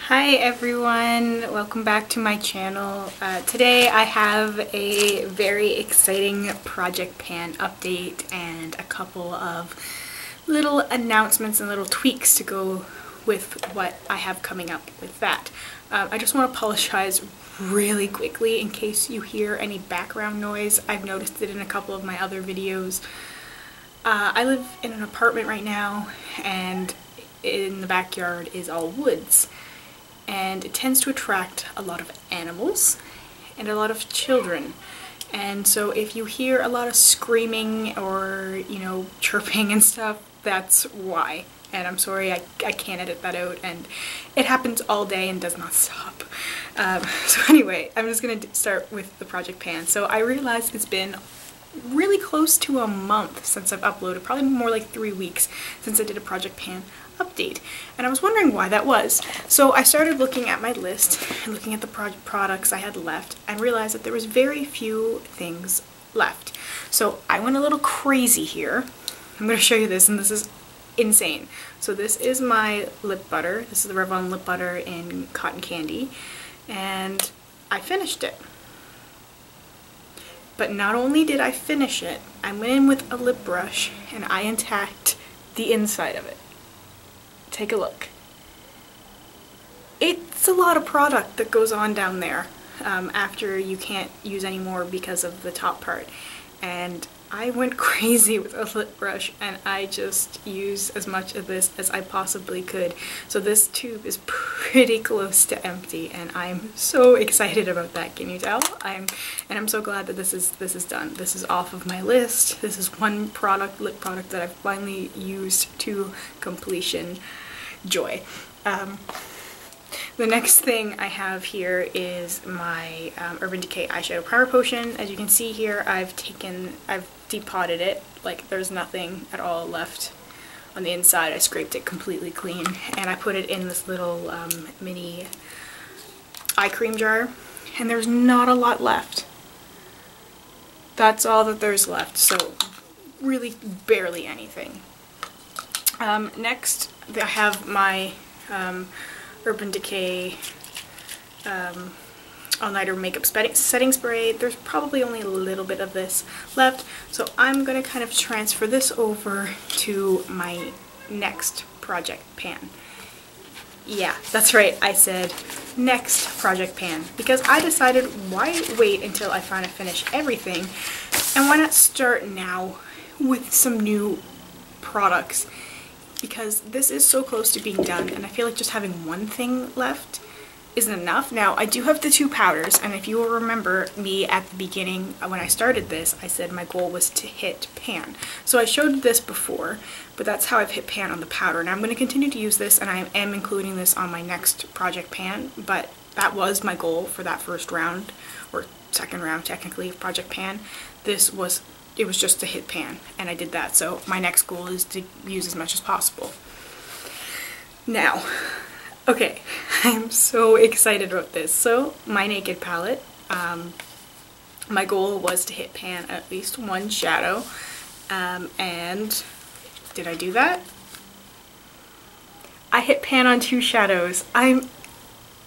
Hi everyone, welcome back to my channel. Today I have a very exciting project pan update and a couple of little announcements and little tweaks to go with what I have coming up with that. I just want to apologize really quickly in case you hear any background noise. I've noticed it in a couple of my other videos. I live in an apartment right now and in the backyard is all woods. And it tends to attract a lot of animals and a lot of children. And so if you hear a lot of screaming or, chirping and stuff, that's why. And I'm sorry, I can't edit that out, and it happens all day and does not stop. So anyway, I'm just gonna start with the project pan. So I realized it's been really close to a month since I've uploaded, probably more like 3 weeks since I did a project pan update, and I was wondering why that was. So I started looking at my list and looking at the products I had left and realized that there was very few things left. So I went a little crazy here. I'm going to show you this, and this is insane. So this is my lip butter. This is the Revlon lip butter in cotton candy, and I finished it. But not only did I finish it, I went in with a lip brush and I attacked the inside of it. Take a look. It's a lot of product that goes on down there after you can't use anymore because of the top part. And I went crazy with a lip brush and I just used as much of this as I possibly could. So this tube is pretty close to empty and I'm so excited about that. Can you tell? I'm so glad that this is done. This is off of my list. This is one product, lip product, that I've finally used to completion. Joy. The next thing I have here is my Urban Decay eyeshadow primer potion. As you can see here, I've depotted it. Like, there's nothing at all left on the inside. I scraped it completely clean and I put it in this little mini eye cream jar, and there's not a lot left. That's all that there's left, so really barely anything. Next I have my Urban Decay all-nighter makeup setting spray. There's probably only a little bit of this left, so I'm going to kind of transfer this over to my next project pan. Yeah, that's right, I said next project pan, because I decided why wait until I finally finish everything, and why not start now with some new products, because this is so close to being done and I feel like just having one thing left isn't enough. Now, I do have the two powders, and if you will remember me at the beginning when I started this, I said my goal was to hit pan. So I showed this before, but that's how I've hit pan on the powder. Now I'm going to continue to use this, and I am including this on my next project pan, but that was my goal for that first round, or second round technically, of project pan. It was just to hit pan, and I did that, so my next goal is to use as much as possible. Now, okay, I'm so excited about this. So, my Naked palette, my goal was to hit pan at least one shadow, and did I do that? I hit pan on 2 shadows. I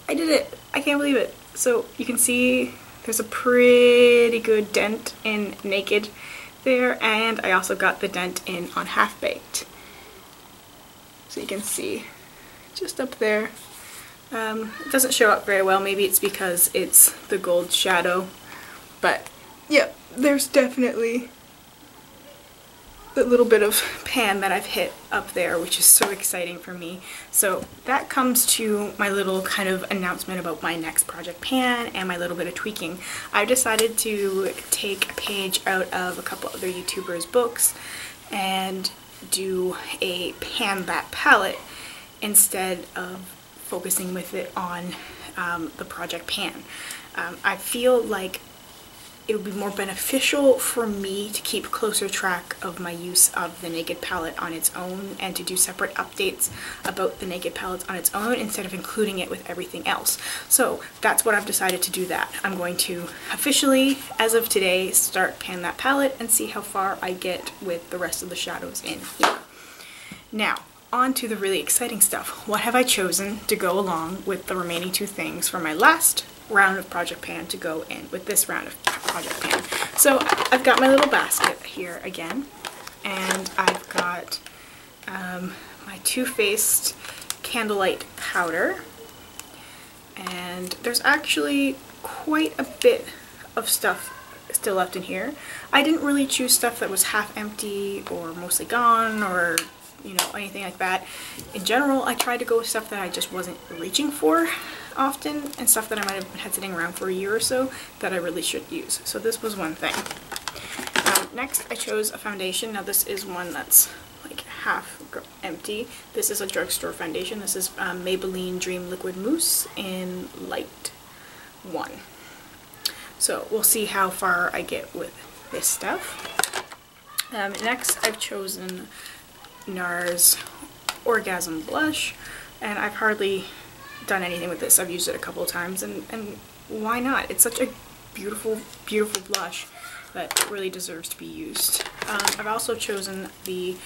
did it! I can't believe it. So, you can see there's a pretty good dent in Naked there, and I also got the dent in on Half Baked. So you can see just up there. It doesn't show up very well, maybe it's because it's the gold shadow, but yeah, there's definitely the little bit of pan that I've hit up there, which is so exciting for me. So that comes to my little kind of announcement about my next project pan and my little bit of tweaking. I've decided to take a page out of a couple other YouTubers' books and do a pan that palette instead of focusing with it on the project pan. I feel like it would be more beneficial for me to keep closer track of my use of the Naked palette on its own and to do separate updates about the Naked palettes on its own instead of including it with everything else. So that's what I've decided to do that. I'm going to officially, as of today, start pan that palette and see how far I get with the rest of the shadows in here. Now, on to the really exciting stuff. What have I chosen to go along with the remaining two things for my last round of project pan to go in with this round of project pan? So I've got my little basket here again, and I've got my Too Faced Candlelight powder, and there's actually quite a bit of stuff still left in here. I didn't really choose stuff that was half empty or mostly gone or anything like that. In general, I tried to go with stuff that I just wasn't reaching for often and stuff that I might have had sitting around for a year or so that I really should use. So this was one thing. Next, I chose a foundation. Now this is one that's like half empty. This is a drugstore foundation. This is Maybelline Dream Liquid Mousse in Light 1. So we'll see how far I get with this stuff. Next, I've chosen NARS Orgasm Blush, and I've hardly done anything with this. I've used it a couple of times, and why not? It's such a beautiful, beautiful blush that really deserves to be used. I've also chosen the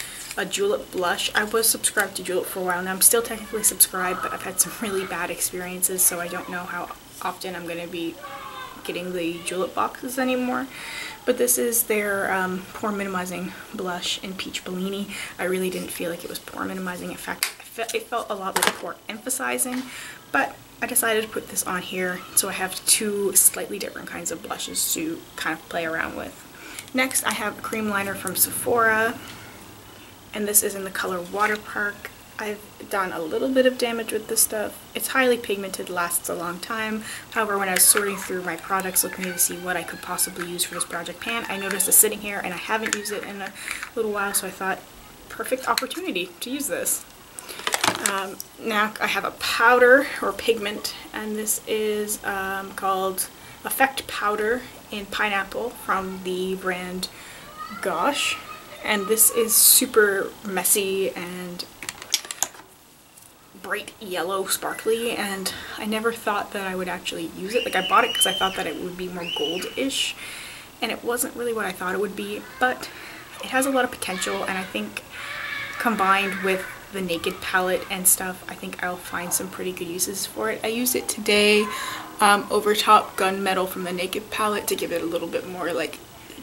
Julep blush. I was subscribed to Julep for a while now. I'm still technically subscribed, but I've had some really bad experiences, so I don't know how often I'm going to be getting the Julep boxes anymore. But this is their pore minimizing blush in Peach Bellini. I really didn't feel like it was pore minimizing. In fact, it felt a lot like pore emphasizing, but I decided to put this on here so I have two slightly different kinds of blushes to kind of play around with. Next, I have a cream liner from Sephora, and this is in the color Water Park. I've done a little bit of damage with this stuff. It's highly pigmented, lasts a long time. However, when I was sorting through my products looking to see what I could possibly use for this project pan, I noticed it's sitting here and I haven't used it in a little while, so I thought, perfect opportunity to use this. Now I have a powder or pigment, and this is called Effect Powder in Pineapple from the brand Gosh, and this is super messy and bright yellow sparkly, and I never thought that I would actually use it. Like, I bought it because I thought that it would be more gold-ish, and it wasn't really what I thought it would be, but it has a lot of potential, and I think combined with the Naked palette and stuff, I think I'll find some pretty good uses for it. I used it today over top Gunmetal from the Naked palette to give it a little bit more like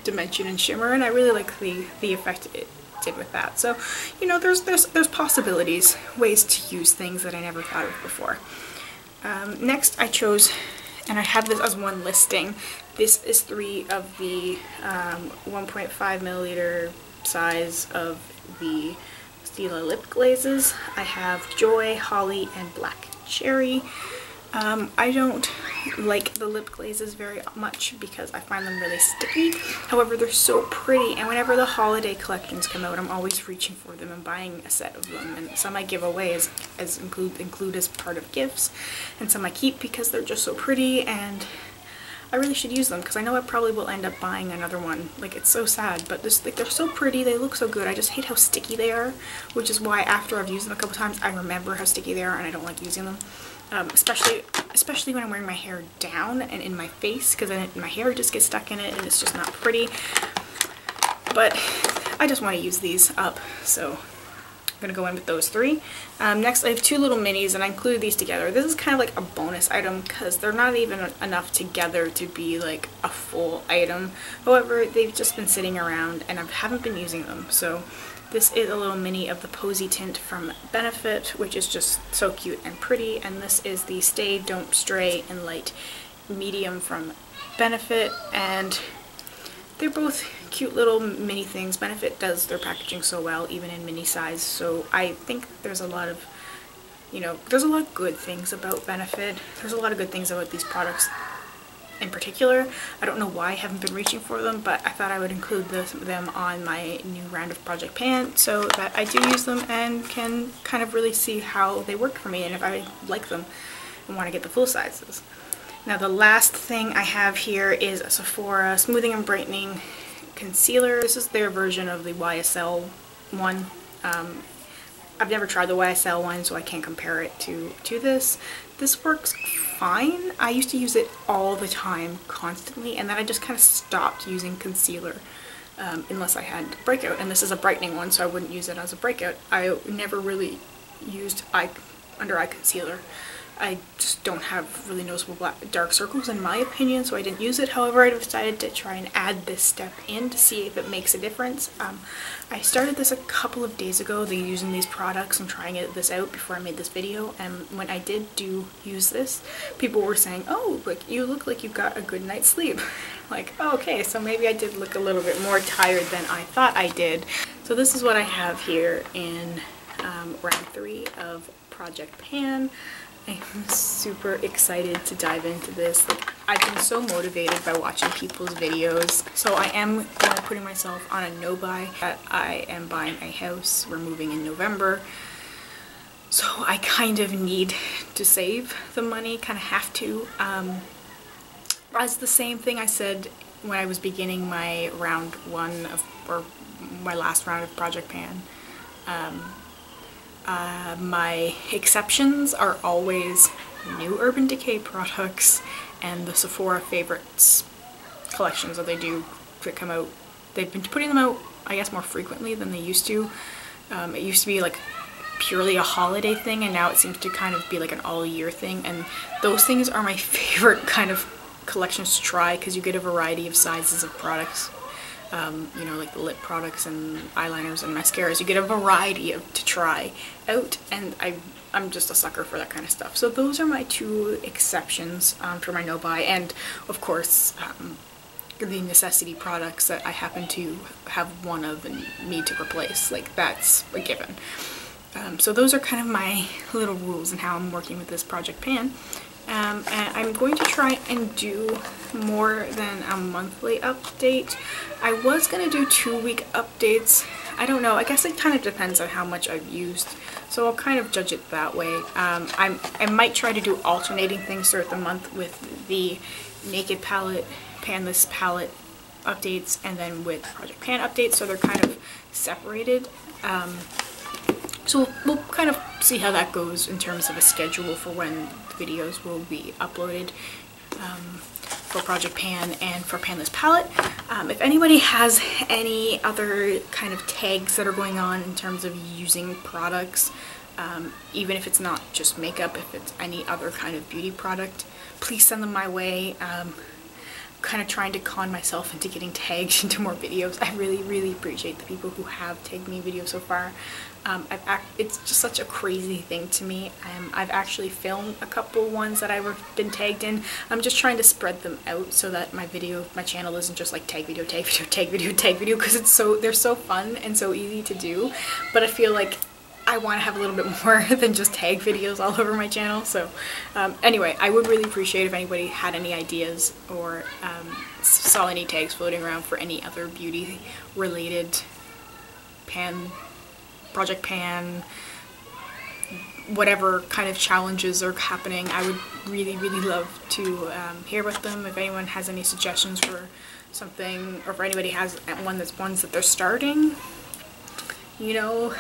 dimension and shimmer, and I really like the effect it did with that. So, you know, there's possibilities, ways to use things that I never thought of before. Next I chose, and I have this as one listing, this is 3 of the 1.5 milliliter size of the Stila lip glazes. I have Joy, Holly, and Black Cherry. I don't like the lip glazes very much because I find them really sticky. However, they're so pretty, and whenever the holiday collections come out, I'm always reaching for them and buying a set of them. And some I give away as include as part of gifts, and some I keep because they're just so pretty, and I really should use them because I know I probably will end up buying another one. Like, it's so sad, but this, like, they're so pretty, they look so good. I just hate how sticky they are, which is why after I've used them a couple times, I remember how sticky they are and I don't like using them. Especially when I'm wearing my hair down and in my face, because then my hair just gets stuck in it and it's just not pretty. But I just want to use these up, so I'm going to go in with those 3. Next, I have 2 little minis, and I included these together. This is kind of like a bonus item because they're not even enough together to be like a full item. However, they've just been sitting around and I haven't been using them. So this is a little mini of the Posy tint from Benefit, which is just so cute and pretty. And this is the Stay Don't Stray in Light Medium from Benefit, and they're both cute little mini things. Benefit does their packaging so well, even in mini size, so I think there's a lot of, you know, there's a lot of good things about Benefit. There's a lot of good things about these products in particular. I don't know why I haven't been reaching for them, but I thought I would include them on my new round of Project Pan so that I do use them and can kind of really see how they work for me and if I like them and want to get the full sizes. Now the last thing I have here is a Sephora Smoothing and Brightening Concealer. This is their version of the YSL one. I've never tried the YSL one, so I can't compare it to this. This works fine. I used to use it all the time, constantly, and then I just kind of stopped using concealer unless I had breakout, and this is a brightening one, so I wouldn't use it as a breakout. I never really used under eye concealer. I just don't have really noticeable dark circles in my opinion, so I didn't use it. However, I decided to try and add this step in to see if it makes a difference. I started this a couple of days ago, using these products and trying this out before I made this video, and when I did use this, people were saying, oh, like, you look like you got a good night's sleep. Like, oh, okay, so maybe I did look a little bit more tired than I thought I did. So this is what I have here in round 3 of Project Pan. I'm super excited to dive into this. Like, I've been so motivated by watching people's videos, so I am putting myself on a no-buy. I am buying a house. We're moving in November, so I kind of need to save the money, kind of have to. As the same thing I said when I was beginning my round 1 of, or my last round of Project Pan. My exceptions are always new Urban Decay products and the Sephora Favorites collections that they do to come out. They've been putting them out, I guess, more frequently than they used to. It used to be like purely a holiday thing, and now it seems to kind of be like an all-year thing, and those things are my favorite kind of collections to try because you get a variety of sizes of products. You know, like the lip products and eyeliners and mascaras. You get a variety to try out, and I'm just a sucker for that kind of stuff. So those are my 2 exceptions for my no-buy, and of course the necessity products that I happen to have one of and need to replace. Like, that's a given. So those are kind of my little rules and how I'm working with this Project Pan. And I'm going to try and do more than a monthly update. I was going to do 2-week updates. I don't know, I guess it kind of depends on how much I've used, so I'll kind of judge it that way. I might try to do alternating things throughout the month with the Naked palette, Panless palette updates, and then with Project Pan updates, so they're kind of separated. So we'll kind of see how that goes in terms of a schedule for when the videos will be uploaded for Project Pan and for Panless Palette. If anybody has any other kind of tags that are going on in terms of using products, even if it's not just makeup, if it's any other kind of beauty product, please send them my way. Kind of trying to con myself into getting tagged into more videos. I really appreciate the people who have tagged me in videos so far. It's just such a crazy thing to me. I've actually filmed a couple ones that I've been tagged in. I'm just trying to spread them out so that my channel isn't just like tag video, tag video, tag video, tag video, because they're so fun and so easy to do. But I feel like I want to have a little bit more than just tag videos all over my channel. So anyway, I would really appreciate if anybody had any ideas or saw any tags floating around for any other beauty related Project Pan, whatever kind of challenges are happening. I would really love to hear about them. If anyone has any suggestions for something, or if anybody has ones that they're starting, you know,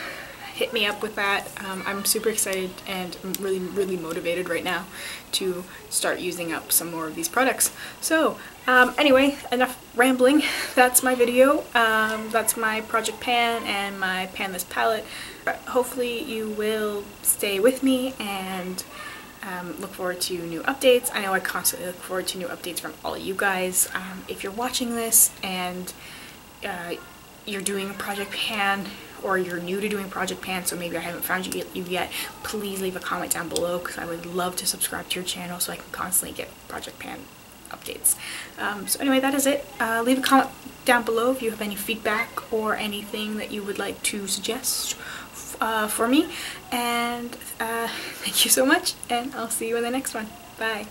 hit me up with that. I'm super excited and I'm really motivated right now to start using up some more of these products. So anyway, enough rambling. That's my video. That's my Project Pan and my Panless palette. Hopefully you will stay with me and look forward to new updates. I know I constantly look forward to new updates from all of you guys. If you're watching this and you're doing a Project Pan, or you're new to doing Project Pan, so maybe I haven't found you yet, please leave a comment down below because I would love to subscribe to your channel so I can constantly get Project Pan updates. So anyway, that is it. Leave a comment down below if you have any feedback or anything that you would like to suggest for me. And thank you so much, and I'll see you in the next one. Bye.